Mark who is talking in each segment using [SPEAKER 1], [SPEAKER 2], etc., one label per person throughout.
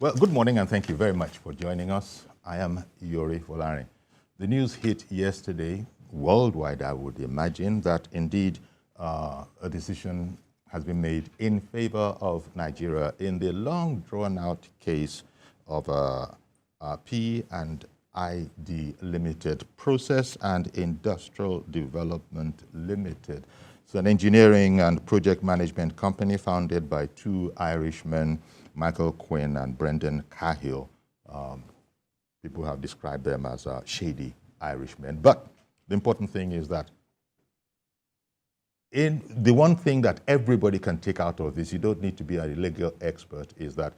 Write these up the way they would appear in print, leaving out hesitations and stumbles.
[SPEAKER 1] Well, good morning and thank you very much for joining us. I am Yori Folari. The news hit yesterday, worldwide I would imagine, that indeed a decision has been made in favor of Nigeria in the long drawn-out case of P&ID Limited, Process and Industrial Development Limited. It's an engineering and project management company founded by two Irishmen, Michael Quinn and Brendan Cahill. People have described them as shady Irishmen. But the important thing is that the one thing that everybody can take out of this, you don't need to be a legal expert, is that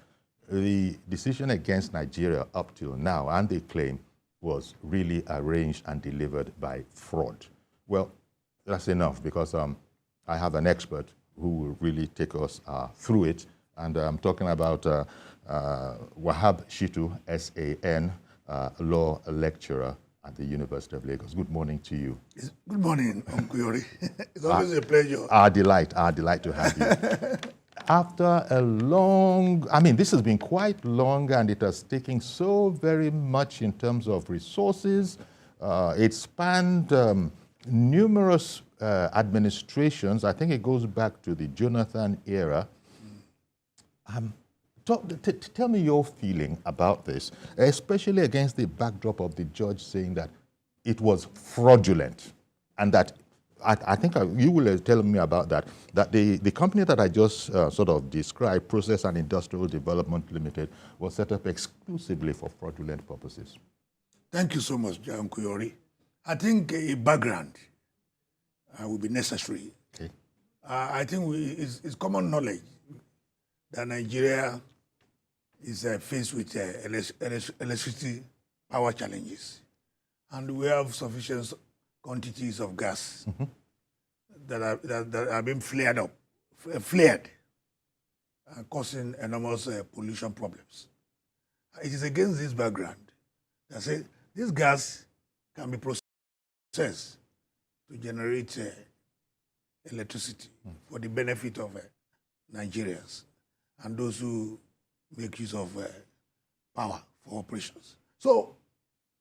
[SPEAKER 1] the decision against Nigeria up till now, and they claim, was really arranged and delivered by fraud. Well, that's enough, because I have an expert who will really take us through it. And I'm talking about Waha Shittu, S.A.N., law lecturer at the University of Lagos. Good morning to you.
[SPEAKER 2] Good morning, Uncle Yori. It's always a pleasure.
[SPEAKER 1] Our delight to have you. After a long, this has been quite long, and it has taken so very much in terms of resources. It spanned numerous administrations. I think it goes back to the Jonathan era. Tell me your feeling about this, especially against the backdrop of the judge saying that it was fraudulent, and that I think you will tell me about that, that the company that I just sort of described, Process and Industrial Development Limited, was set up exclusively for fraudulent purposes.
[SPEAKER 2] Thank you so much, Uncle Yori. I think a background will be necessary.
[SPEAKER 1] Okay.
[SPEAKER 2] I think it's common knowledge that Nigeria is faced with electricity power challenges. And we have sufficient quantities of gas that are being flared, causing enormous pollution problems. It is against this background that say this gas can be processed to generate electricity for the benefit of Nigerians and those who make use of power for operations. So,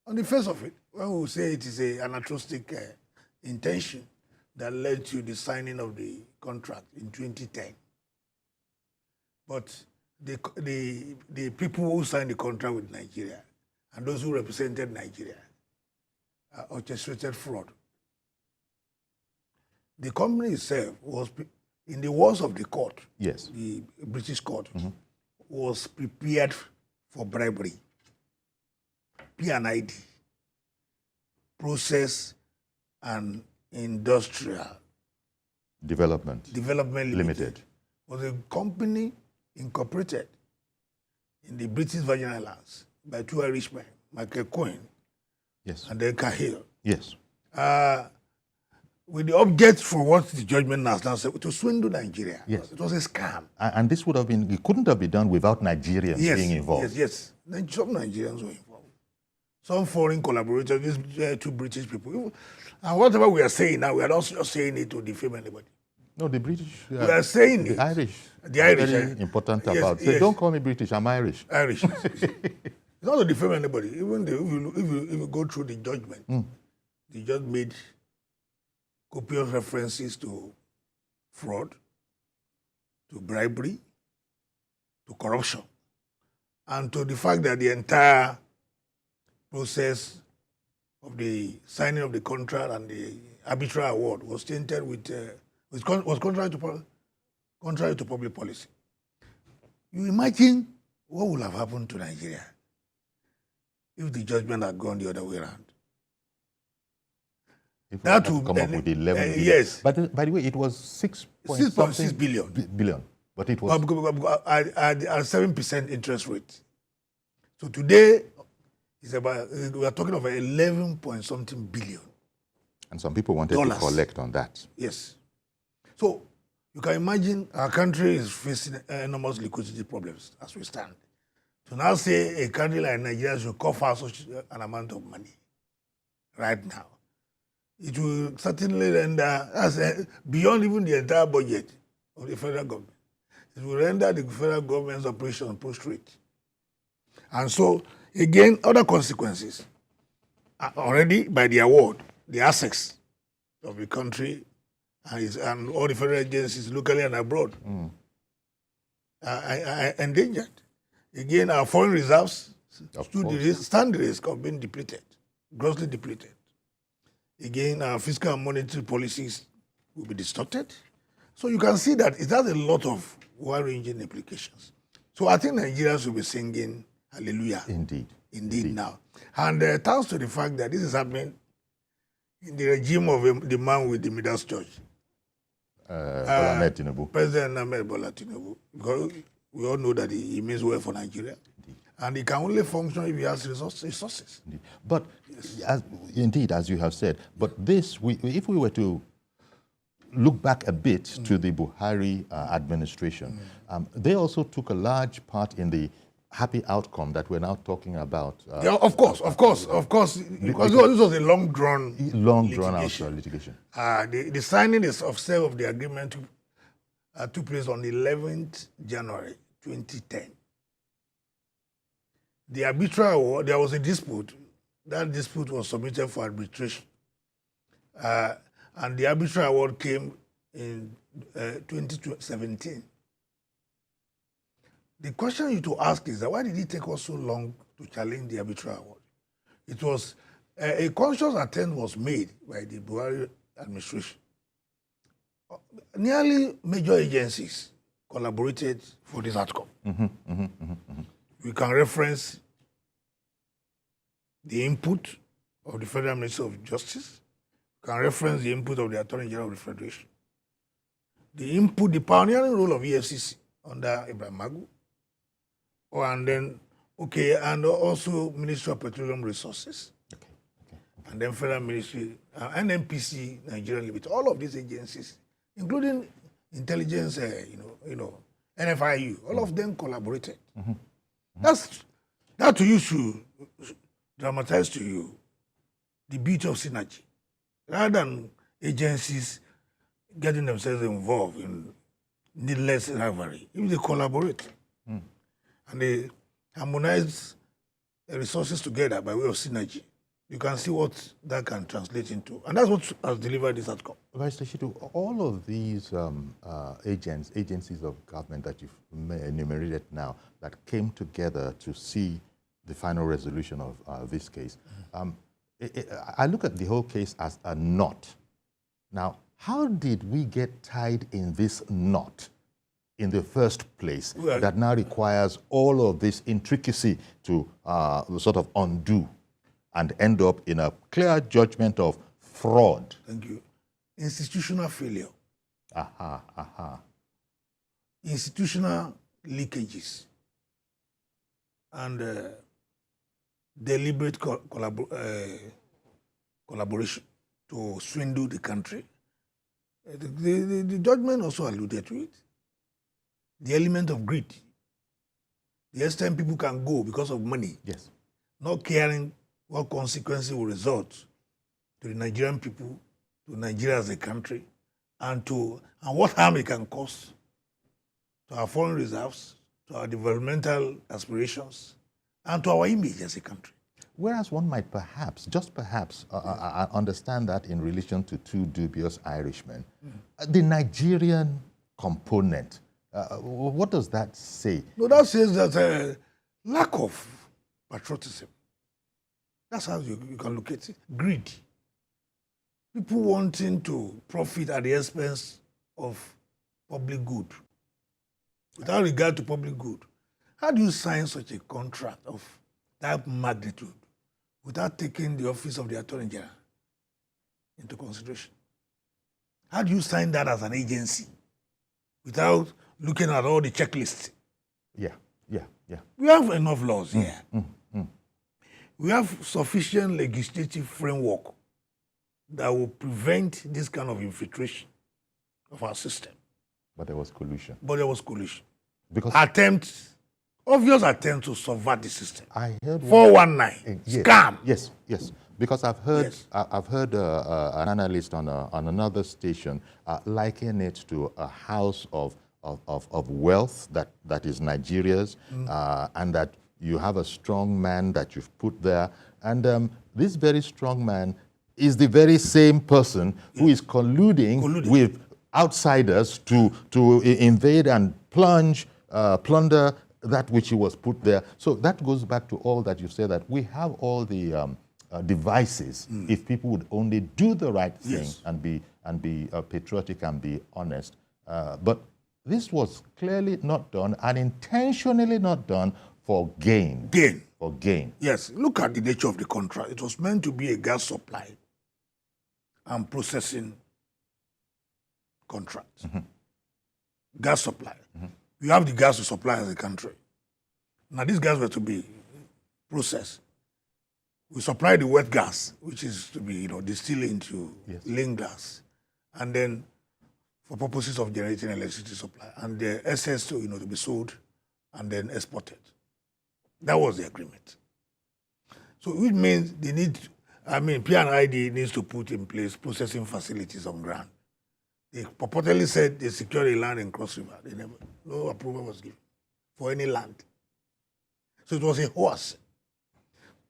[SPEAKER 2] on the face of it, when we say it is an altruistic intention that led to the signing of the contract in 2010, but the people who signed the contract with Nigeria and those who represented Nigeria orchestrated fraud. The company itself was, in the words of the court,
[SPEAKER 1] yes,
[SPEAKER 2] the British court, was prepared for bribery. P&ID, Process and Industrial
[SPEAKER 1] Development
[SPEAKER 2] Limited, was a company incorporated in the British Virgin Islands by two Irishmen, Michael Quinn,
[SPEAKER 1] yes,
[SPEAKER 2] and then Cahill.
[SPEAKER 1] yes,
[SPEAKER 2] with the object for what the judgment has now said, to swindle Nigeria.
[SPEAKER 1] Yes.
[SPEAKER 2] It was a scam.
[SPEAKER 1] And this would have been, it couldn't have been done without Nigerians being involved.
[SPEAKER 2] Yes. Some Nigerians were involved. Some foreign collaborators, these two British people. And whatever we are saying now, we are not just saying it to defame anybody.
[SPEAKER 1] No, the British.
[SPEAKER 2] We are saying
[SPEAKER 1] the
[SPEAKER 2] it.
[SPEAKER 1] Irish.
[SPEAKER 2] The Irish.
[SPEAKER 1] Very important
[SPEAKER 2] yes,
[SPEAKER 1] about.
[SPEAKER 2] yes.
[SPEAKER 1] So don't call me British, I'm Irish.
[SPEAKER 2] Irish. It's not to defame anybody. Even if you go through the judgment, the judge made copious references to fraud, to bribery, to corruption, and to the fact that the entire process of the signing of the contract and the arbitral award was tainted with, was contrary to public policy. You imagine what would have happened to Nigeria if the judgment had gone the other way around.
[SPEAKER 1] That would come up with 11 billion.
[SPEAKER 2] Yes.
[SPEAKER 1] But by the way, it was
[SPEAKER 2] 6.6 billion.
[SPEAKER 1] But it was
[SPEAKER 2] at 7% interest rate. So today it's about, we are talking about 11-point-something billion.
[SPEAKER 1] And some people wanted to collect on that.
[SPEAKER 2] Yes. So you can imagine our country is facing enormous liquidity problems as we stand. To now say a country like Nigeria should cough out such an amount of money right now, it will certainly render, beyond even the entire budget of the federal government, it will render the federal government's operation prostrate. And so, again, other consequences. Already by the award, the assets of the country and all the federal agencies locally and abroad are endangered. Again, our foreign reserves stand the risk of being depleted, grossly depleted. Again, our fiscal and monetary policies will be distorted. So you can see that it has a lot of wide-ranging implications. So I think Nigerians will be singing hallelujah. Indeed now. And thanks to the fact that this is happening in the regime of the man with the Midas church. President Ahmed Bola Tinubu. Because we all know that he means well for Nigeria. Indeed. And he can only function if he has resources.
[SPEAKER 1] Indeed. But as you have said, but this, if we were to look back a bit to the Buhari administration, they also took a large part in the happy outcome that we're now talking about.
[SPEAKER 2] Yeah, of course. Because this was a long-drawn
[SPEAKER 1] out litigation.
[SPEAKER 2] The signing of the agreement took place on 11th January 2010. The arbitral award, there was a dispute. That dispute was submitted for arbitration. And the arbitral award came in 2017. The question you to ask is that why did it take us so long to challenge the arbitral award? It was a conscious attempt was made by the Buhari administration. Nearly major agencies collaborated for this outcome. We can reference the input of the Federal Ministry of Justice. We can reference the input of the Attorney General of the Federation. The pioneering role of EFCC under Ibrahim Magu. And also Ministry of Petroleum Resources. And then Federal Ministry, NNPC, Nigerian Limited, all of these agencies, including intelligence, NFIU, all of them collaborated. That to you should dramatize to you the beauty of synergy, rather than agencies getting themselves involved in needless rivalry. If they collaborate and they harmonize resources together by way of synergy, you can see what that can translate into. And that's what has delivered this outcome.
[SPEAKER 1] Vice Shittu, all of these agencies of government that you've enumerated now that came together to see the final resolution of this case, I look at the whole case as a knot. Now, how did we get tied in this knot in the first place that now requires all of this intricacy to sort of undo and end up in a clear judgment of fraud?
[SPEAKER 2] Thank you. Institutional failure. Institutional leakages. And deliberate collaboration to swindle the country. The judgment also alluded to it. The element of greed. The extent people can go because of money.
[SPEAKER 1] Yes.
[SPEAKER 2] Not caring what consequences will result to the Nigerian people, to Nigeria as a country, and what harm it can cause to our foreign reserves, to our developmental aspirations, and to our image as a country.
[SPEAKER 1] Whereas one might just perhaps, understand that in relation to two dubious Irishmen. The Nigerian component, what does that say?
[SPEAKER 2] No, that says that lack of patriotism. That's how you can look at it. Greed. People wanting to profit at the expense of public good, without regard to public good. How do you sign such a contract of that magnitude without taking the office of the Attorney General into consideration? How do you sign that as an agency without looking at all the checklists?
[SPEAKER 1] Yeah.
[SPEAKER 2] We have enough laws here. We have sufficient legislative framework that will prevent this kind of infiltration of our system.
[SPEAKER 1] But there was collusion.
[SPEAKER 2] Because obvious attempt to subvert the system.
[SPEAKER 1] I heard
[SPEAKER 2] 419 scam.
[SPEAKER 1] Yes. Because I've heard an analyst on another station liken it to a house of wealth that is Nigeria's, and that you have a strong man that you've put there, and this very strong man is the very same person who is colluding with outsiders to invade and plunder that which he was put there. So that goes back to all that you said, that we have all the devices if people would only do the right thing and be patriotic and be honest. But this was clearly not done and intentionally not done for gain. For gain.
[SPEAKER 2] Yes. Look at the nature of the contract. It was meant to be a gas supply and processing contract. Gas supply. You have the gas to supply as a country. Now, these gas were to be processed. We supply the wet gas, which is to be, distilled into lean gas, and then for purposes of generating electricity supply, and the excess to, to be sold and then exported. That was the agreement. So which means they need, P&ID needs to put in place processing facilities on ground. They purportedly said they secured a land in Cross River. No approval was given for any land. So it was a horse.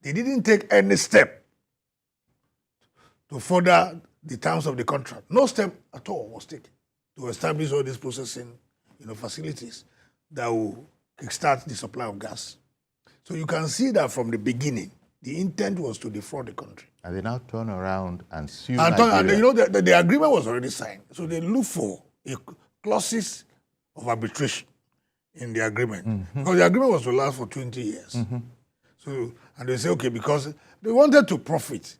[SPEAKER 2] They didn't take any step to further the terms of the contract. No step at all was taken to establish all these processing, facilities that will kickstart the supply of gas. So you can see that from the beginning, the intent was to defraud the country.
[SPEAKER 1] And they now turn around and sue
[SPEAKER 2] and
[SPEAKER 1] Nigeria.
[SPEAKER 2] The agreement was already signed. So they look for clauses of arbitration in the agreement. Because the agreement was to last for 20 years. So, and they say, okay, because they wanted to profit.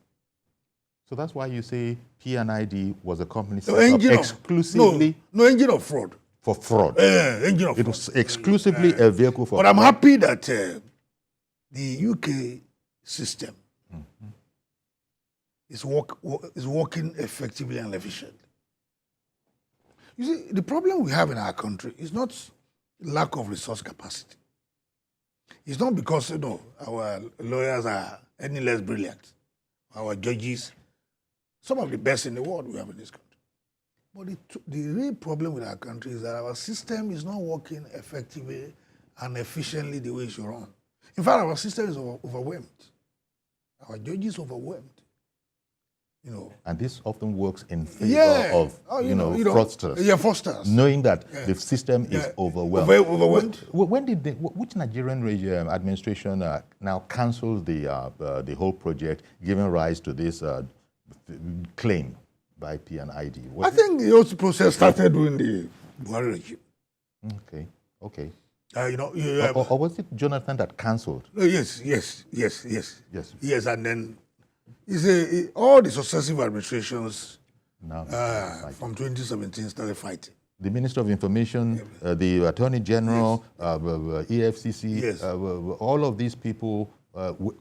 [SPEAKER 1] So that's why you say P&ID was a company set
[SPEAKER 2] No,
[SPEAKER 1] up exclusively
[SPEAKER 2] no engine of fraud.
[SPEAKER 1] for fraud.
[SPEAKER 2] Engine of
[SPEAKER 1] It
[SPEAKER 2] fraud.
[SPEAKER 1] was exclusively a vehicle for
[SPEAKER 2] But
[SPEAKER 1] fraud.
[SPEAKER 2] I'm happy that the UK system is working effectively and efficiently. You see, the problem we have in our country is not lack of resource capacity. It's not because our lawyers are any less brilliant, our judges, some of the best in the world we have in this country. But the real problem with our country is that our system is not working effectively and efficiently the way it should run. In fact, our system is overwhelmed. Our judges overwhelmed.
[SPEAKER 1] And this often works in favor of fraudsters.
[SPEAKER 2] Yeah, fraudsters.
[SPEAKER 1] Knowing that the system is overwhelmed.
[SPEAKER 2] Overwhelmed.
[SPEAKER 1] When did which Nigerian administration now canceled the whole project, giving rise to this claim by P&ID?
[SPEAKER 2] I think the whole process started during the Buhari regime.
[SPEAKER 1] Okay.
[SPEAKER 2] Or
[SPEAKER 1] was it Jonathan that canceled?
[SPEAKER 2] Yes. And then all the successive administrations from 2017 started fighting.
[SPEAKER 1] The Minister of Information, the Attorney General, EFCC, all of these people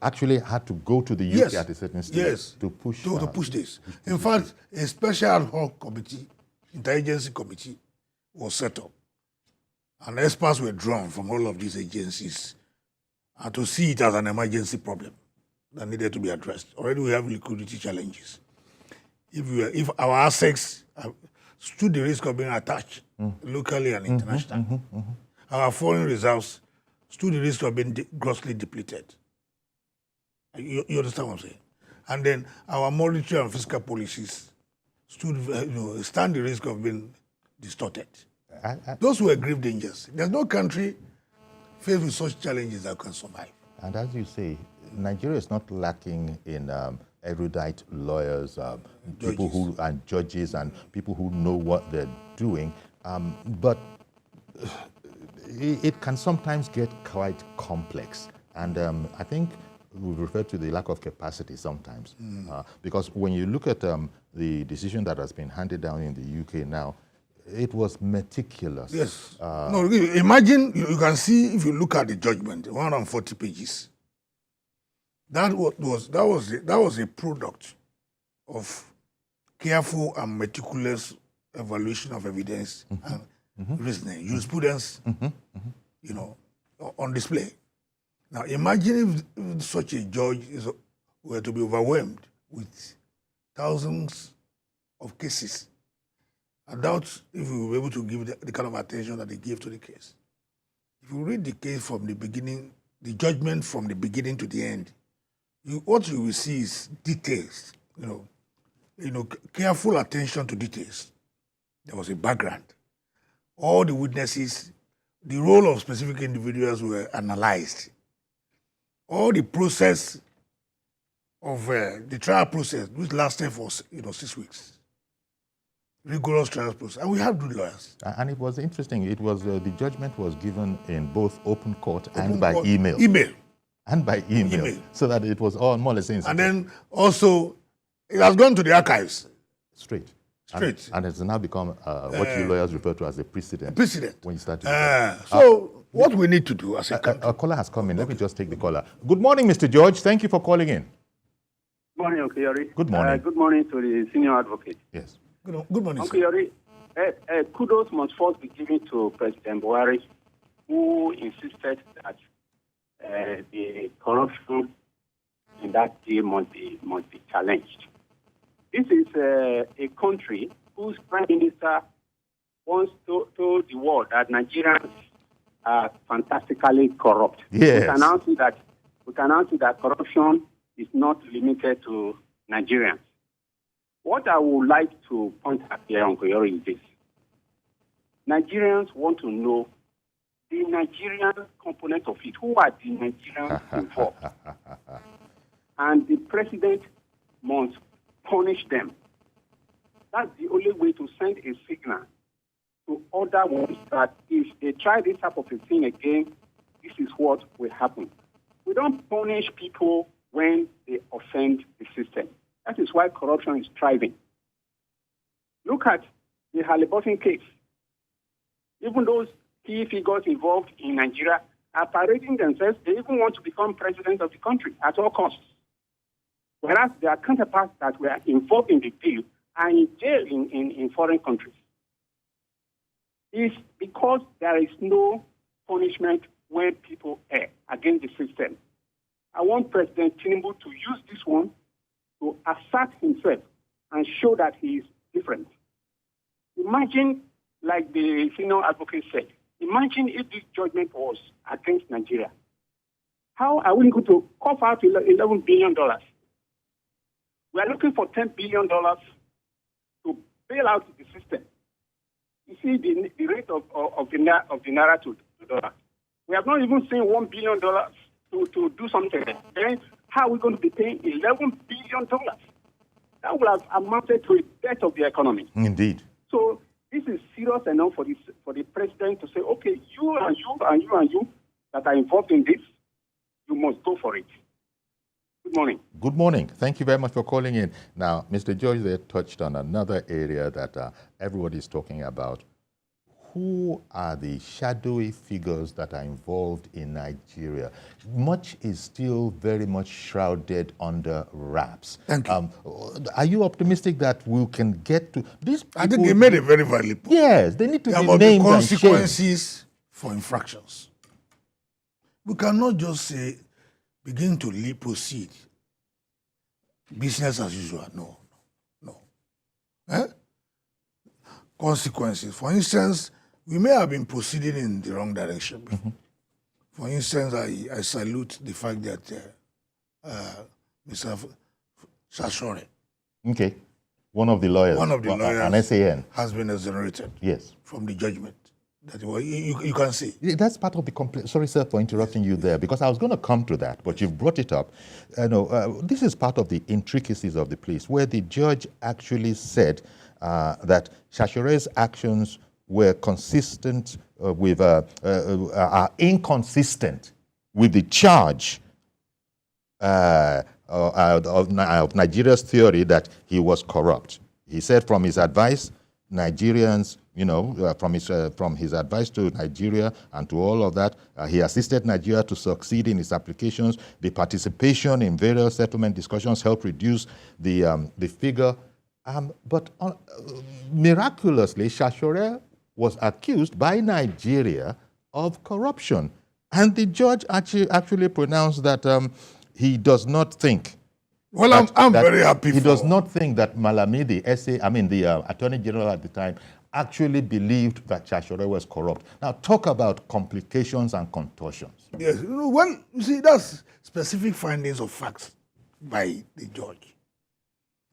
[SPEAKER 1] actually had to go to the UK at a certain stage to push
[SPEAKER 2] this. In fact, a special ad hoc committee, interagency committee, was set up. And experts were drawn from all of these agencies and to see it as an emergency problem that needed to be addressed. Already we have liquidity challenges. If our assets stood the risk of being attached locally and internationally, our foreign reserves stood the risk of being grossly depleted. You understand what I'm saying? And then our monetary and fiscal policies stand the risk of being distorted. Those were grave dangers. There's no country faced with such challenges that can survive.
[SPEAKER 1] And as you say, Nigeria is not lacking in erudite lawyers, people who are judges and people who know what they're doing. But it can sometimes get quite complex. And I think we refer to the lack of capacity sometimes. Because when you look at the decision that has been handed down in the UK now, it was meticulous.
[SPEAKER 2] Yes. No, imagine, you can see, if you look at the judgment, 140 pages. That was a product of careful and meticulous evaluation of evidence and reasoning, jurisprudence, on display. Now, imagine if such a judge were to be overwhelmed with thousands of cases. I doubt if we were able to give the kind of attention that they gave to the case. If you read the case from the beginning the judgment from the beginning to the end, what you will see is details, careful attention to details. There was a background. All the witnesses, the role of specific individuals were analyzed. All the process of the trial process, which lasted for 6 weeks. Rigorous trial process. And we have good lawyers.
[SPEAKER 1] And it was interesting. It was the judgment was given in both open court and by email. And by email. So that it was all more or less instant.
[SPEAKER 2] And then also, it has gone to the archives.
[SPEAKER 1] Straight. And it's now become what you lawyers refer to as a precedent. When you start to
[SPEAKER 2] what we need to do as a country.
[SPEAKER 1] A caller has come in. Let me just take the caller. Good morning, Mr. George. Thank you for calling in.
[SPEAKER 3] Good morning, Uncle Yori.
[SPEAKER 1] Good morning.
[SPEAKER 3] Good morning to the senior advocate.
[SPEAKER 1] Yes.
[SPEAKER 2] Good morning,
[SPEAKER 3] Uncle Yori. Kudos must first be given to President Buhari, who insisted that the corruption in that deal must be challenged. This is a country whose prime minister once told the world that Nigerians are fantastically corrupt.
[SPEAKER 1] Yes.
[SPEAKER 3] We can now see that corruption is not limited to Nigerians. What I would like to point out here, Uncle Yori, is this. Nigerians want to know the Nigerian component of it. Who are the Nigerians involved? And the president must punish them. That's the only way to send a signal to other ones that if they try this type of a thing again, this is what will happen. We don't punish people when they offend the system. That is why corruption is thriving. Look at the Halliburton case. Even those key figures involved in Nigeria are parading themselves. They even want to become president of the country at all costs. Whereas their counterparts that were involved in the deal are in jail in foreign countries. It's because there is no punishment when people err against the system. I want President Tinubu to use this one to assert himself and show that he is different. Imagine, like the senior advocate said, imagine if this judgment was against Nigeria. How are we going to cough out $11 billion? We are looking for $10 billion to bail out the system. You see the rate of the naira to dollar. We have not even seen $1 billion to do something. Then how are we going to be paying $11 billion? That would have amounted to a debt of the economy.
[SPEAKER 1] Indeed.
[SPEAKER 3] So this is serious enough for the president to say, okay, you and you and you and you that are involved in this, you must go for it. Good morning.
[SPEAKER 1] Good morning. Thank you very much for calling in. Now, Mr. George there touched on another area that everybody is talking about. Who are the shadowy figures that are involved in Nigeria? Much is still very much shrouded under wraps.
[SPEAKER 2] Thank you.
[SPEAKER 1] Are you optimistic that we can get to these people?
[SPEAKER 2] I think they made a very valid point.
[SPEAKER 1] Yes, they need to be
[SPEAKER 2] about
[SPEAKER 1] named
[SPEAKER 2] the
[SPEAKER 1] and shamed.
[SPEAKER 2] consequences for infractions. We cannot just say, begin to proceed. Business as usual. No. Consequences. For instance, we may have been proceeding in the wrong direction before. Mm-hmm. For instance, I salute the fact that Mr. Shashore,
[SPEAKER 1] okay, one of the lawyers, an SAN,
[SPEAKER 2] has been exonerated.
[SPEAKER 1] Yes, from
[SPEAKER 2] the judgment. That you can see.
[SPEAKER 1] That's part of the complaint. Sorry, sir, for interrupting you there, because I was going to come to that, but you've brought it up. This is part of the intricacies of the place, where the judge actually said that Shashore's actions were consistent are inconsistent with the charge of Nigeria's theory that he was corrupt. He said from his advice, Nigerians, from his advice to Nigeria and to all of that, he assisted Nigeria to succeed in its applications. The participation in various settlement discussions helped reduce the figure. But miraculously, Shashore was accused by Nigeria of corruption. And the judge actually pronounced that he does not think.
[SPEAKER 2] Well, I'm very happy.
[SPEAKER 1] He does not think that Malami, the Attorney General at the time, actually believed that Shashore was corrupt. Now, talk about complications and contortions.
[SPEAKER 2] Yes, well, you see, that's specific findings of facts by the judge.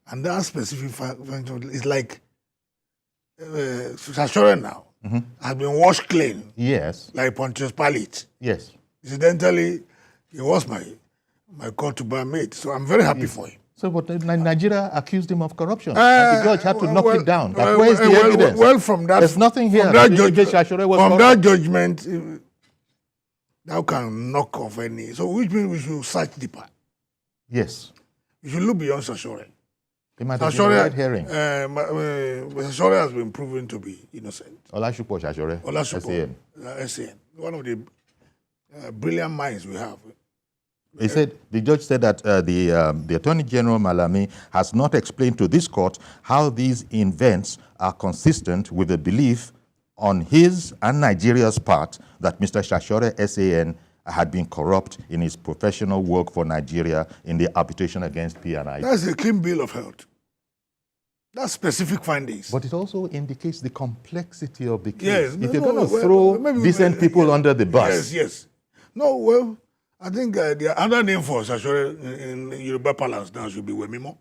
[SPEAKER 2] And that specific finding is like Shashore now has been washed clean.
[SPEAKER 1] Yes.
[SPEAKER 2] Like Pontius Pilate.
[SPEAKER 1] Yes.
[SPEAKER 2] Incidentally, he was my court-to-bar mate, so I'm very happy for him.
[SPEAKER 1] So, but Nigeria accused him of corruption. And the judge had to knock it down. But where is the evidence?
[SPEAKER 2] Well, from that,
[SPEAKER 1] there's nothing here.
[SPEAKER 2] From that judgment, thou can knock off any. So, which means we should search deeper.
[SPEAKER 1] Yes.
[SPEAKER 2] We should look beyond Shashore.
[SPEAKER 1] It might have been a red herring.
[SPEAKER 2] Shashore has been proven to be innocent.
[SPEAKER 1] Olasupo Shashore.
[SPEAKER 2] Olasupo. SAN. One of the brilliant minds we have.
[SPEAKER 1] He said, the judge said that the Attorney General Malami has not explained to this court how these events are consistent with the belief on his and Nigeria's part that Mr. Shashore SAN had been corrupt in his professional work for Nigeria in the arbitration against P&ID.
[SPEAKER 2] That's a clean bill of health. That's specific findings.
[SPEAKER 1] But it also indicates the complexity of the case.
[SPEAKER 2] Yes,
[SPEAKER 1] if you're going to throw decent people under the bus.
[SPEAKER 2] Yes. No, well, I think the other name for Shashore in Yoruba parlance now should be Wemimo.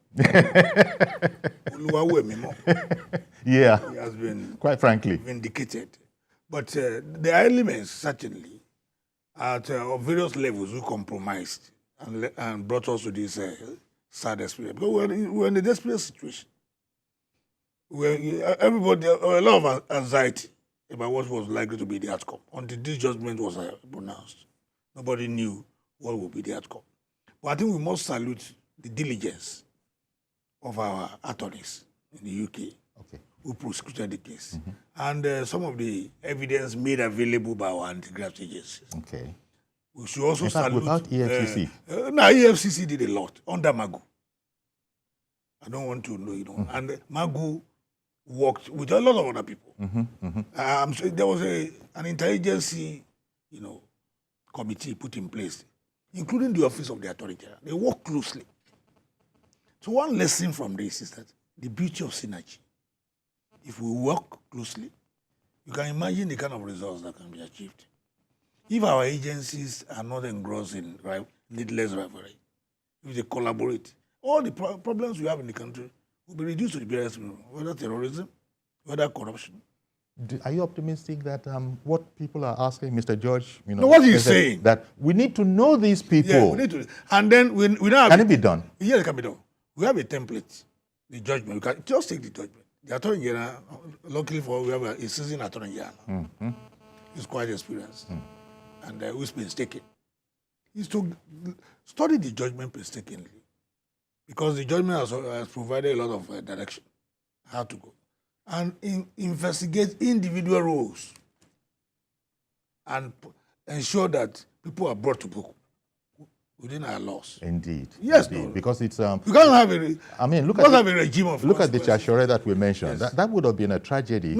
[SPEAKER 2] Wemimo.
[SPEAKER 1] Yeah.
[SPEAKER 2] He has been,
[SPEAKER 1] quite frankly,
[SPEAKER 2] vindicated. But there are elements, certainly, at various levels who compromised and brought us to this sad experience. Because we're in a desperate situation. Everybody, a lot of anxiety about what was likely to be the outcome. Until this judgment was pronounced, nobody knew what would be the outcome. But I think we must salute the diligence of our attorneys in the UK who prosecuted the case. And some of the evidence made available by our anti-graft agencies.
[SPEAKER 1] Okay.
[SPEAKER 2] We should also salute...
[SPEAKER 1] without EFCC?
[SPEAKER 2] EFCC did a lot under Magu. I don't want to know, And Magu worked with a lot of other people. There was an interagency, committee put in place, including the Office of the Attorney General. They work closely. So one lesson from this is that the beauty of synergy. If we work closely, you can imagine the kind of results that can be achieved. If our agencies are not engrossed in needless rivalry, if they collaborate, all the problems we have in the country will be reduced to the barest minimum, whether terrorism, whether corruption.
[SPEAKER 1] Are you optimistic that what people are asking, Mr. George,
[SPEAKER 2] no, what he's saying?
[SPEAKER 1] That we need to know these people.
[SPEAKER 2] Yeah, we need to. And then we don't have...
[SPEAKER 1] Can it be done?
[SPEAKER 2] Yes, it can be done. We have a template, the judgment. We can just take the judgment. The Attorney General, luckily for us, we have a seasoned Attorney General. He's quite experienced. And who's painstaking. He's to study the judgment painstakingly. Because the judgment has provided a lot of direction, how to go. And investigate individual roles and ensure that people are brought to book within our laws.
[SPEAKER 1] Indeed.
[SPEAKER 2] Yes,
[SPEAKER 1] indeed.
[SPEAKER 2] no.
[SPEAKER 1] Because it's...
[SPEAKER 2] you can't have a...
[SPEAKER 1] I mean, look
[SPEAKER 2] at a regime of...
[SPEAKER 1] Look at the Shashore that we mentioned.
[SPEAKER 2] Yes.
[SPEAKER 1] That would have been a tragedy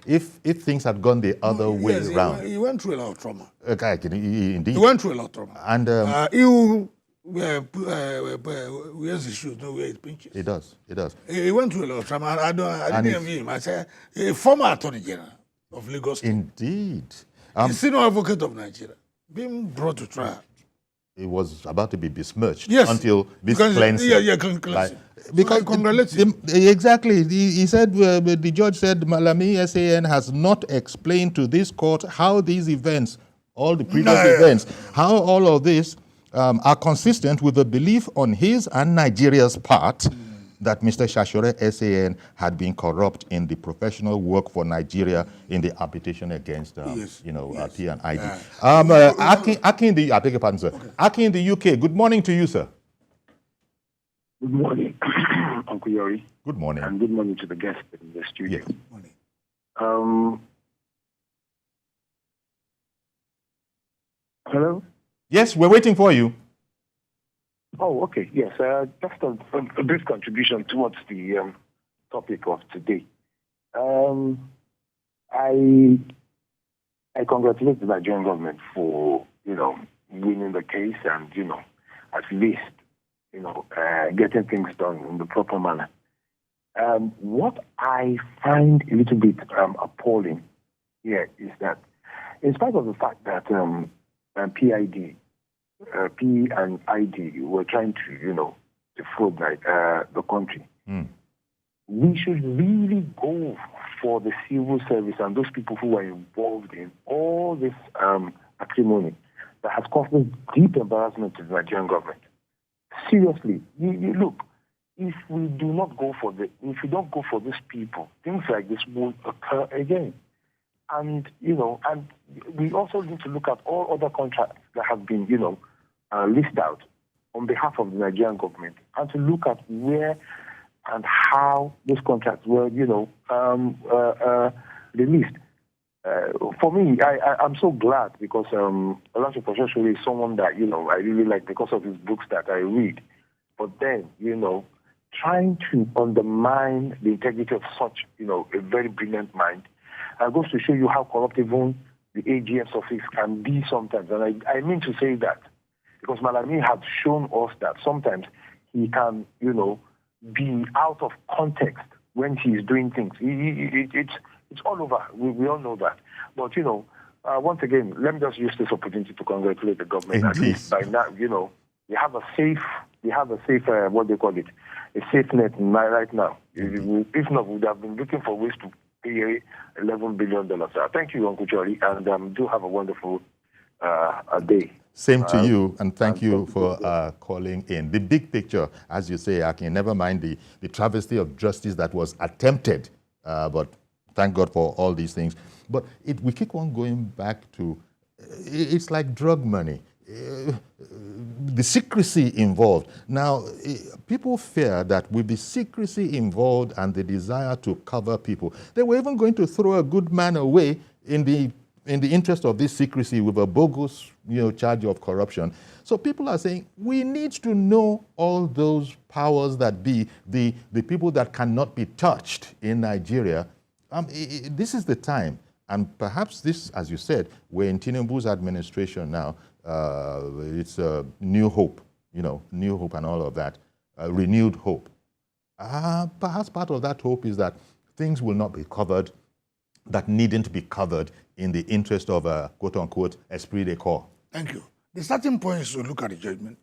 [SPEAKER 1] if things had gone the other way around.
[SPEAKER 2] He went through a lot of trauma.
[SPEAKER 1] Okay, indeed.
[SPEAKER 2] He went through a lot of trauma.
[SPEAKER 1] And...
[SPEAKER 2] he wears his shoes, no where it pinches.
[SPEAKER 1] It does.
[SPEAKER 2] He went through a lot of trauma. I didn't envy him. I said, a former Attorney General of Lagos State.
[SPEAKER 1] Indeed.
[SPEAKER 2] The senior advocate of Nigeria, being brought to trial.
[SPEAKER 1] It was about to be besmirched
[SPEAKER 2] until
[SPEAKER 1] this cleansing.
[SPEAKER 2] Cleansing.
[SPEAKER 1] Because exactly, he said, the judge said, Malami SAN has not explained to this court how these events, all the previous events, how all of this are consistent with the belief on his and Nigeria's part that Mr. Shashore SAN had been corrupt in the professional work for Nigeria in the arbitration against, P&ID. Aki I beg your pardon, sir. Okay. Aki in the UK, good morning to you, sir.
[SPEAKER 4] Good morning, Uncle Yori.
[SPEAKER 1] Good morning.
[SPEAKER 4] And good morning to the guests in the studio.
[SPEAKER 1] Yes.
[SPEAKER 2] Good morning.
[SPEAKER 4] Hello?
[SPEAKER 1] Yes, we're waiting for you.
[SPEAKER 4] Oh, okay. Yes, just a brief contribution towards the topic of today. I congratulate the Nigerian government for, winning the case and, at least, getting things done in the proper manner. What I find a little bit appalling here is that, in spite of the fact that P&ID were trying to, defraud the country, we should really go for the civil service and those people who are involved in all this acrimony that has caused deep embarrassment to the Nigerian government. Seriously, you look. If we do not go for if we don't go for these people, things like this will occur again. And and we also need to look at all other contracts that have been, listed out on behalf of the Nigerian government, and to look at where and how those contracts were, released. For me, I'm so glad because Olasho Koshoshole is someone that I really like because of his books that I read. But then, trying to undermine the integrity of such, a very brilliant mind, goes to show you how corrupt even the AGM's office can be sometimes. And I mean to say that because Malami has shown us that sometimes he can, be out of context when he is doing things. It's all over. We all know that. But, once again, let me just use this opportunity to congratulate the government. At least by now, we have a safe, what they call it, a safe net right now. If not, we would have been looking for ways to pay $11 billion. Thank you, Uncle Chori, and do have a wonderful day.
[SPEAKER 1] Same to you, and thank you for calling in. The big picture, as you say, Akin, never mind the travesty of justice that was attempted, but thank God for all these things. But we keep on going back to, it's like drug money. The secrecy involved. Now, people fear that with the secrecy involved and the desire to cover people, they were even going to throw a good man away in the interest of this secrecy with a bogus, charge of corruption. So people are saying we need to know all those powers that be, the people that cannot be touched in Nigeria. This is the time, and perhaps this, as you said, we're in Tinubu's administration now. It's a new hope, new hope and all of that, renewed hope. Perhaps part of that hope is that things will not be covered that needn't be covered in the interest of a quote-unquote esprit de corps. Thank you.
[SPEAKER 2] The starting point is to look at the judgment.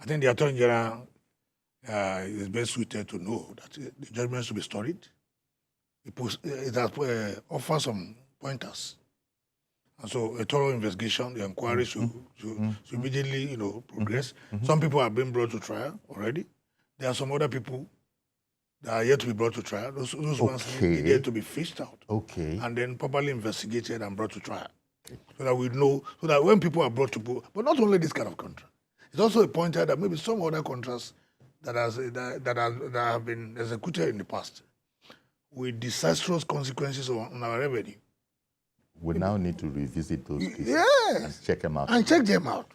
[SPEAKER 2] I think the Attorney General is best suited to know that the judgment should be studied. It offers some pointers. And so a thorough investigation, the inquiry should immediately, progress. Some people have been brought to trial already. There are some other people that are yet to be brought to trial. Those ones need yet to be fished out. And then properly investigated and brought to trial. So that we know, so that when people are brought to book, but not only this kind of contract, it's also a pointer that maybe some other contracts that have been executed in the past with disastrous consequences on our revenue.
[SPEAKER 1] We now need to revisit those cases and check them out.
[SPEAKER 2] And check them out.